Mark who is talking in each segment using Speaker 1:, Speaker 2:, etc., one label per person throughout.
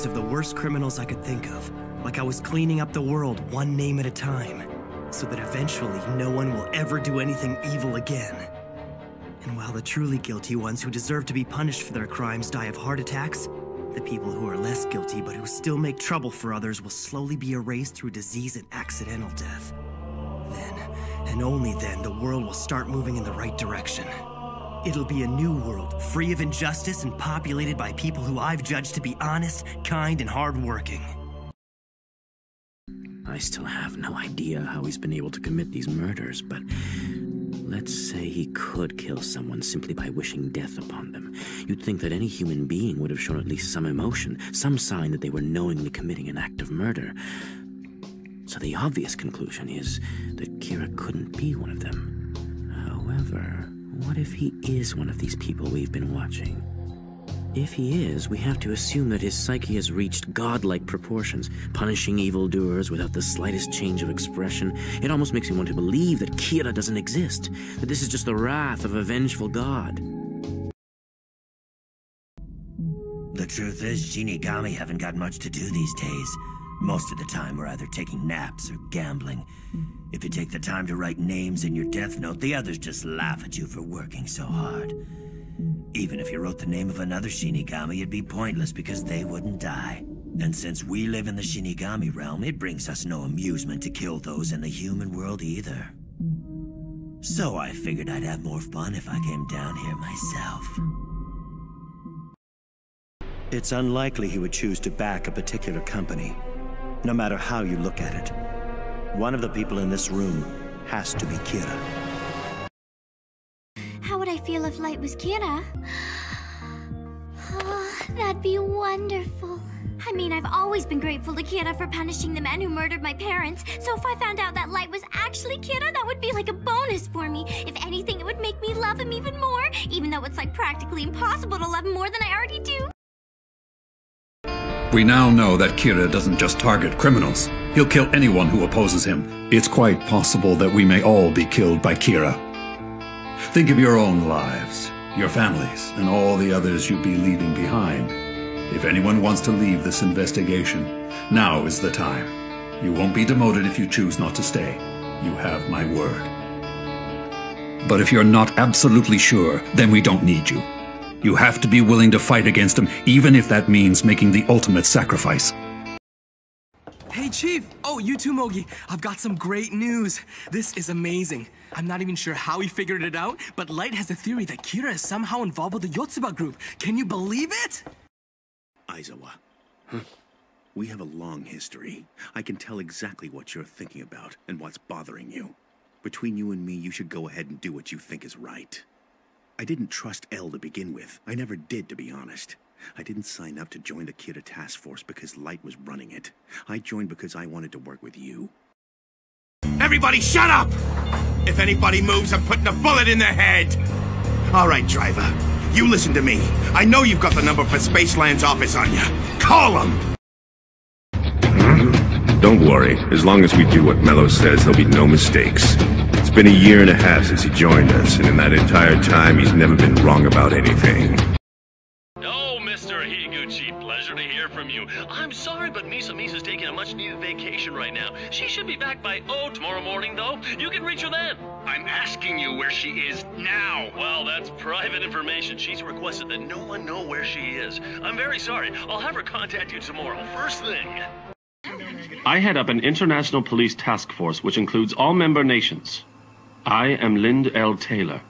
Speaker 1: of the worst criminals I could think of, like I was cleaning up the world one name at a time, so that eventually no one will ever do anything evil again. And while the truly guilty ones who deserve to be punished for their crimes die of heart attacks, the people who are less guilty but who still make trouble for others will slowly be erased through disease and accidental death. Then, and only then, the world will start moving in the right direction. It'll be a new world, free of injustice and populated by people who I've judged to be honest, kind, and hardworking.
Speaker 2: I still have no idea how he's been able to commit these murders, but let's say he could kill someone simply by wishing death upon them. You'd think that any human being would have shown at least some emotion, some sign that they were knowingly committing an act of murder. So the obvious conclusion is that Kira couldn't be one of them. However, what if he is one of these people we've been watching? If he is, we have to assume that his psyche has reached godlike proportions, punishing evildoers without the slightest change of expression. It almost makes me want to believe that Kira doesn't exist, that this is just the wrath of a vengeful god.
Speaker 3: The truth is, Shinigami haven't got much to do these days. Most of the time we're either taking naps or gambling. If you take the time to write names in your death note, the others just laugh at you for working so hard. Even if you wrote the name of another Shinigami, it'd be pointless because they wouldn't die. And since we live in the Shinigami realm, it brings us no amusement to kill those in the human world either. So I figured I'd have more fun if I came down here myself.
Speaker 4: It's unlikely he would choose to back a particular company, no matter how you look at it. One of the people in this room has to be Kira.
Speaker 5: How would I feel if Light was Kira? Oh, that'd be wonderful. I mean, I've always been grateful to Kira for punishing the man who murdered my parents, so if I found out that Light was actually Kira, that would be like a bonus for me. If anything, it would make me love him even more, even though it's like practically impossible to love him more than I already do.
Speaker 6: We now know that Kira doesn't just target criminals. He'll kill anyone who opposes him. It's quite possible that we may all be killed by Kira. Think of your own lives, your families, and all the others you'd be leaving behind. If anyone wants to leave this investigation, now is the time. You won't be demoted if you choose not to stay. You have my word. But if you're not absolutely sure, then we don't need you. You have to be willing to fight against him, even if that means making the ultimate sacrifice.
Speaker 7: Hey, Chief! Oh, you too, Mogi. I've got some great news. This is amazing. I'm not even sure how he figured it out, but Light has a theory that Kira is somehow involved with the Yotsuba group. Can you believe it?
Speaker 8: Aizawa. Huh? We have a long history. I can tell exactly what you're thinking about and what's bothering you. Between you and me, you should go ahead and do what you think is right. I didn't trust L to begin with. I never did, to be honest. I didn't sign up to join the Kira task force because Light was running it. I joined because I wanted to work with you.
Speaker 9: Everybody shut up! If anybody moves, I'm putting a bullet in their head! All right, driver. You listen to me. I know you've got the number for Spaceland's office on you. Call him!
Speaker 10: Don't worry. As long as we do what Mello says, there'll be no mistakes. It's been a year and a half since he joined us, and in that entire time, he's never been wrong about anything.
Speaker 11: Oh, Mr. Higuchi, pleasure to hear from you. I'm sorry, but Misa's taking a much-needed vacation right now. She should be back by, tomorrow morning, though. You can reach her then.
Speaker 9: I'm asking you where she is now.
Speaker 11: Well, that's private information. She's requested that no one know where she is. I'm very sorry. I'll have her contact you tomorrow, first thing.
Speaker 12: I head up an international police task force which includes all member nations. I am Lind L. Tailor,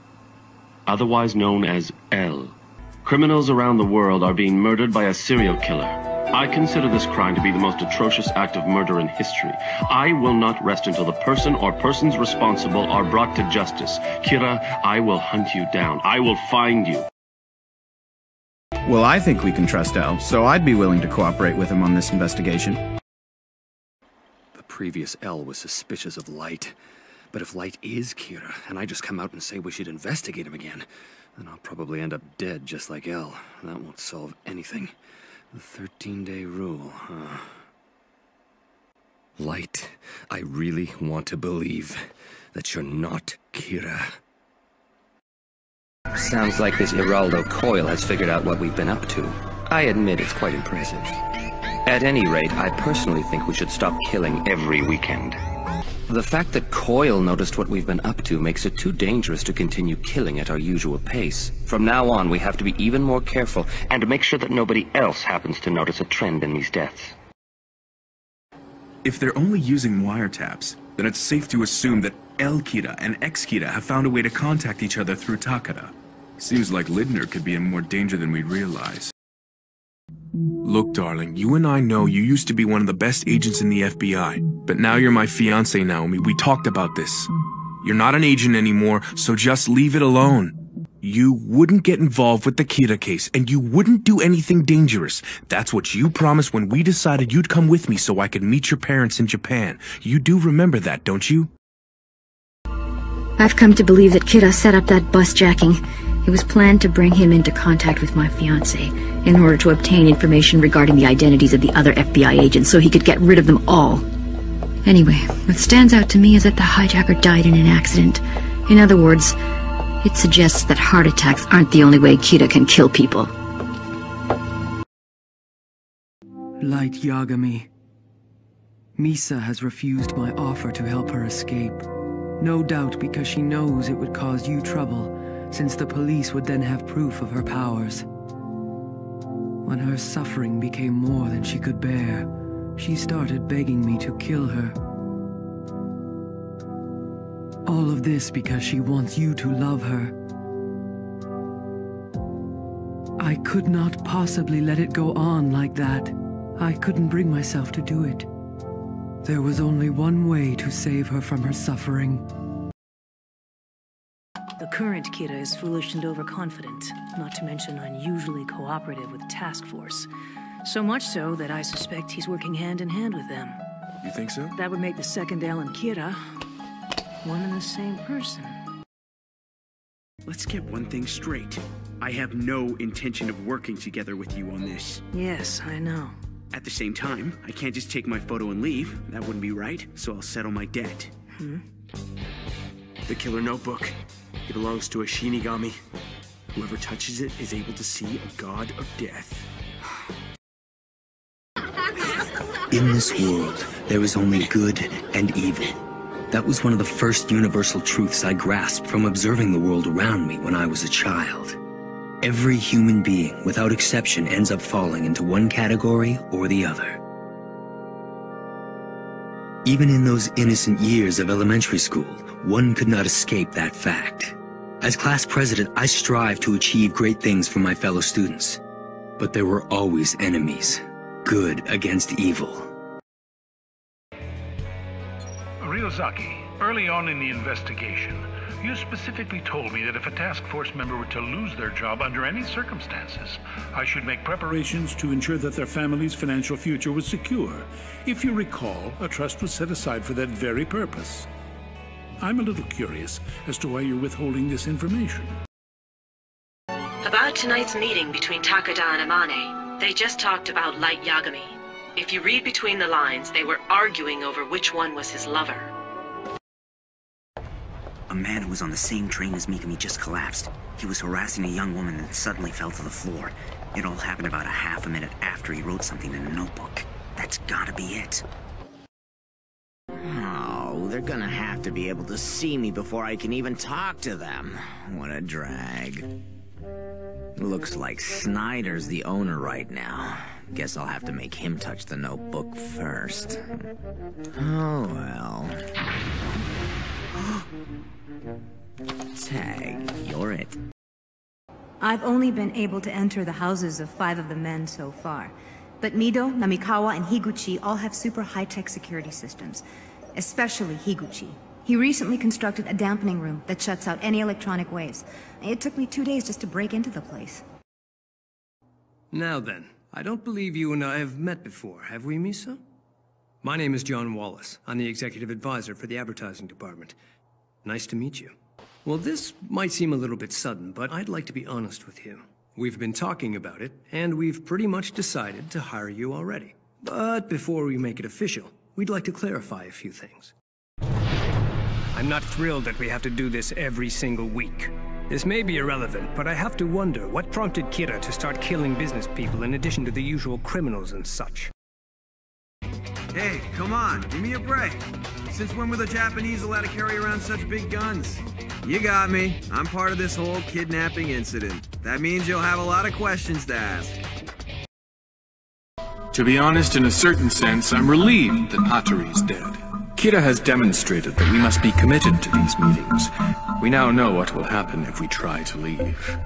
Speaker 12: otherwise known as L. Criminals around the world are being murdered by a serial killer. I consider this crime to be the most atrocious act of murder in history. I will not rest until the person or persons responsible are brought to justice. Kira, I will hunt you down. I will find you.
Speaker 13: Well, I think we can trust L, so I'd be willing to cooperate with him on this investigation.
Speaker 2: The previous L was suspicious of Light. But if Light is Kira, and I just come out and say we should investigate him again, then I'll probably end up dead just like L. That won't solve anything. The 13-day rule, huh? Light, I really want to believe that you're not Kira.
Speaker 14: Sounds like this Geraldo Coil has figured out what we've been up to. I admit it's quite impressive. At any rate, I personally think we should stop killing every weekend. The fact that Coil noticed what we've been up to makes it too dangerous to continue killing at our usual pace. From now on, we have to be even more careful and make sure that nobody else happens to notice a trend in these deaths.
Speaker 15: If they're only using wiretaps, then it's safe to assume that L Kida and X Kida have found a way to contact each other through Takada. Seems like Lidner could be in more danger than we realize. Look, darling, you and I know you used to be one of the best agents in the FBI, but now you're my fiancée, Naomi. We talked about this. You're not an agent anymore, so just leave it alone. You wouldn't get involved with the Kida case, and you wouldn't do anything dangerous. That's what you promised when we decided you'd come with me so I could meet your parents in Japan. You do remember that, don't you?
Speaker 16: I've come to believe that Kida set up that bus jacking. It was planned to bring him into contact with my fiancé in order to obtain information regarding the identities of the other FBI agents so he could get rid of them all. Anyway, what stands out to me is that the hijacker died in an accident. In other words, it suggests that heart attacks aren't the only way Kida can kill people.
Speaker 17: Light Yagami. Misa has refused my offer to help her escape. No doubt because she knows it would cause you trouble, since the police would then have proof of her powers. When her suffering became more than she could bear, she started begging me to kill her. All of this because she wants you to love her. I could not possibly let it go on like that. I couldn't bring myself to do it. There was only one way to save her from her suffering.
Speaker 18: The current Kida is foolish and overconfident, not to mention unusually cooperative with the task force. So much so that I suspect he's working hand in hand with them.
Speaker 15: You think so?
Speaker 18: That would make the second L and Kida one and the same person.
Speaker 19: Let's get one thing straight. I have no intention of working together with you on this.
Speaker 18: Yes, I know.
Speaker 19: At the same time, I can't just take my photo and leave. That wouldn't be right, so I'll settle my debt.
Speaker 7: The killer notebook. It belongs to a Shinigami. Whoever touches it is able to see a god of death.
Speaker 1: In this world, there is only good and evil. That was one of the first universal truths I grasped from observing the world around me when I was a child. Every human being, without exception, ends up falling into one category or the other. Even in those innocent years of elementary school, one could not escape that fact. As class president, I strive to achieve great things for my fellow students. But there were always enemies. Good against evil.
Speaker 20: Ryozaki, early on in the investigation, you specifically told me that if a task force member were to lose their job under any circumstances, I should make preparations to ensure that their family's financial future was secure. If you recall, a trust was set aside for that very purpose. I'm a little curious as to why you're withholding this information.
Speaker 21: About tonight's meeting between Takada and Amane, they just talked about Light Yagami. If you read between the lines, they were arguing over which one was his lover.
Speaker 22: A man who was on the same train as Mikami just collapsed. He was harassing a young woman and suddenly fell to the floor. It all happened about a half a minute after he wrote something in a notebook. That's gotta be it.
Speaker 2: Oh, they're gonna have to be able to see me before I can even talk to them. What a drag. Looks like Snyder's the owner right now. Guess I'll have to make him touch the notebook first. Oh well. Tag, you're it.
Speaker 23: I've only been able to enter the houses of 5 of the men so far. But Mido, Namikawa, and Higuchi all have super high-tech security systems. Especially Higuchi. He recently constructed a dampening room that shuts out any electronic waves. It took me 2 days just to break into the place.
Speaker 24: Now then, I don't believe you and I have met before, have we, Misa? My name is John Wallace. I'm the executive advisor for the advertising department. Nice to meet you. Well, this might seem a little bit sudden, but I'd like to be honest with you. We've been talking about it, and we've pretty much decided to hire you already. But before we make it official, we'd like to clarify a few things. I'm not thrilled that we have to do this every single week. This may be irrelevant, but I have to wonder what prompted Kida to start killing business people in addition to the usual criminals and such.
Speaker 13: Hey, come on, give me a break. Since when were the Japanese allowed to carry around such big guns? You got me. I'm part of this whole kidnapping incident. That means you'll have a lot of questions to ask.
Speaker 15: To be honest, in a certain sense, I'm relieved that Hatori is dead. Kida has demonstrated that we must be committed to these meetings. We now know what will happen if we try to leave.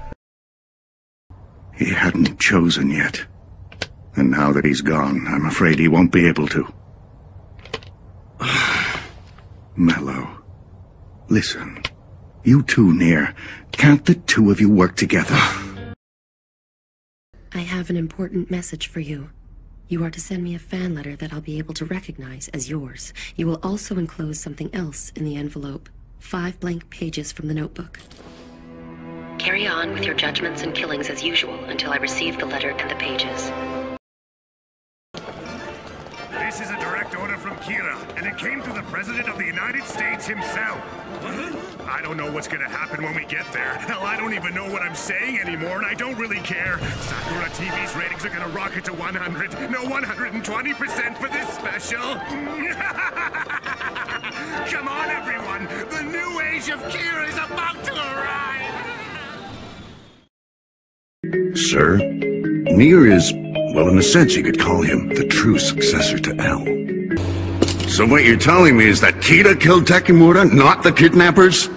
Speaker 8: He hadn't chosen yet. And now that he's gone, I'm afraid he won't be able to. Mello, listen. You two near. Can't the two of you work together?
Speaker 3: I have an important message for you. You are to send me a fan letter that I'll be able to recognize as yours. You will also enclose something else in the envelope. 5 blank pages from the notebook. Carry on with your judgments and killings as usual until I receive the letter and the pages.
Speaker 4: This is a direct order from Kira, and it came to the President of the United States himself. I don't know what's gonna happen when we get there. Hell, I don't even know what I'm saying anymore, and I don't really care. Sakura TV's ratings are gonna rocket to 100, no 120% for this special. Come on, everyone! The new age of Kira is about to arrive!
Speaker 8: Sir, Nier is, well, in a sense you could call him the true successor to L. So what you're telling me is that Kida killed Takemura, not the kidnappers?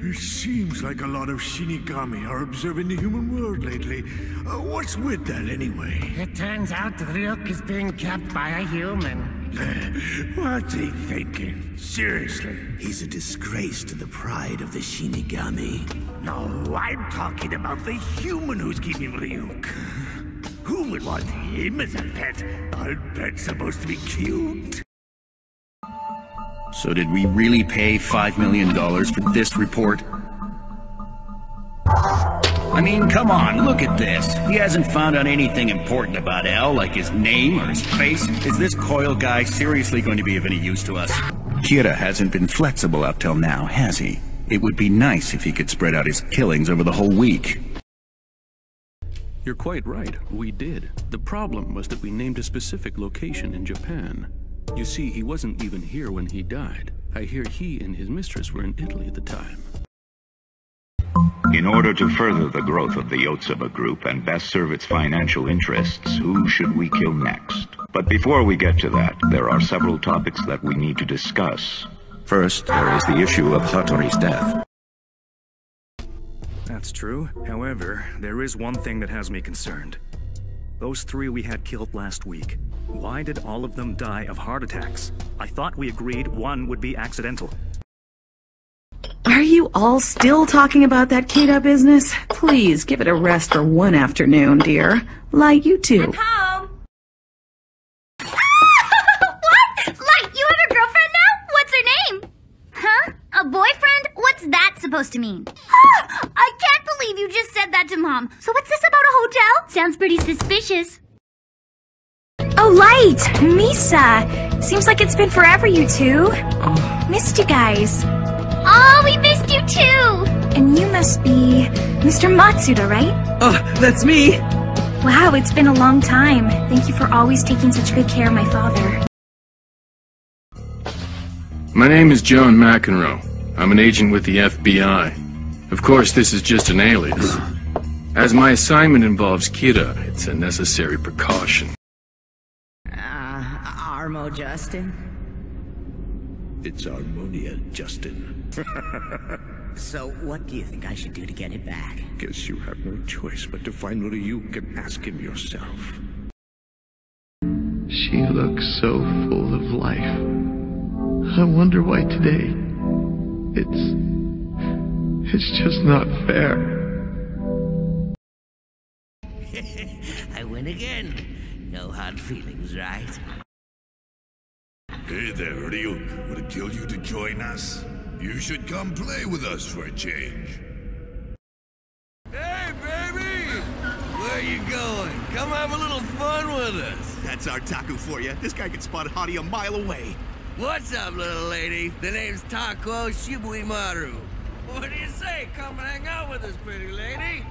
Speaker 4: It seems like a lot of Shinigami are observing the human world lately. What's with that, anyway?
Speaker 5: It turns out that Ryuk is being kept by a human.
Speaker 4: What's he thinking? Seriously?
Speaker 6: He's a disgrace to the pride of the Shinigami.
Speaker 4: No, I'm talking about the human who's keeping Ryuk. Who would want him as a pet? Aren't pets supposed to be cute?
Speaker 25: So did we really pay $5 million for this report? I mean, come on, look at this. He hasn't found out anything important about L, like his name or his face. Is this Coil guy seriously going to be of any use to us? Kira hasn't been flexible up till now, has he? It would be nice if he could spread out his killings over the whole week.
Speaker 26: You're quite right, we did. The problem was that we named a specific location in Japan. You see, he wasn't even here when he died. I hear he and his mistress were in Italy at the time.
Speaker 27: In order to further the growth of the Yotsuba Group and best serve its financial interests, who should we kill next? But before we get to that, there are several topics that we need to discuss.
Speaker 25: First, there is the issue of Hatori's death.
Speaker 28: That's true. However, there is one thing that has me concerned. Those 3 we had killed last week. Why did all of them die of heart attacks? I thought we agreed one would be accidental.
Speaker 29: Are you all still talking about that Kida business? Please, give it a rest for one afternoon, dear. Light, you too.
Speaker 30: I'm home! What? Light, you have a girlfriend now? What's her name? Huh? A boyfriend? What's that supposed to mean? I can't believe you just said that to Mom. So what's this about a hotel? Sounds pretty suspicious.
Speaker 31: Oh, Light! Misa! Seems like it's been forever, you two. Missed you guys.
Speaker 30: Oh, we missed you too!
Speaker 31: And you must be Mr. Matsuda, right?
Speaker 17: Oh, that's me!
Speaker 31: Wow, it's been a long time. Thank you for always taking such good care of my father.
Speaker 15: My name is John McEnroe. I'm an agent with the FBI. Of course, this is just an alias. As my assignment involves Kida, it's a necessary precaution.
Speaker 32: Armo Justin?
Speaker 4: It's Armonia, Justin.
Speaker 32: So, what do you think I should do to get it back?
Speaker 4: Guess you have no choice but to find Ryuk and ask him yourself.
Speaker 33: She looks so full of life. I wonder why today. It's just not fair.
Speaker 6: I win again. No hard feelings, right?
Speaker 9: Hey there, Ryuk. Would it kill you to join us? You should come play with us for a change.
Speaker 34: Hey, baby! Where you going? Come have a little fun with us.
Speaker 9: That's our Taku for you. This guy can spot Hottie a mile away.
Speaker 34: What's up, little lady? The name's Tako Shibuimaru. What do you say? Come hang out with us, pretty lady.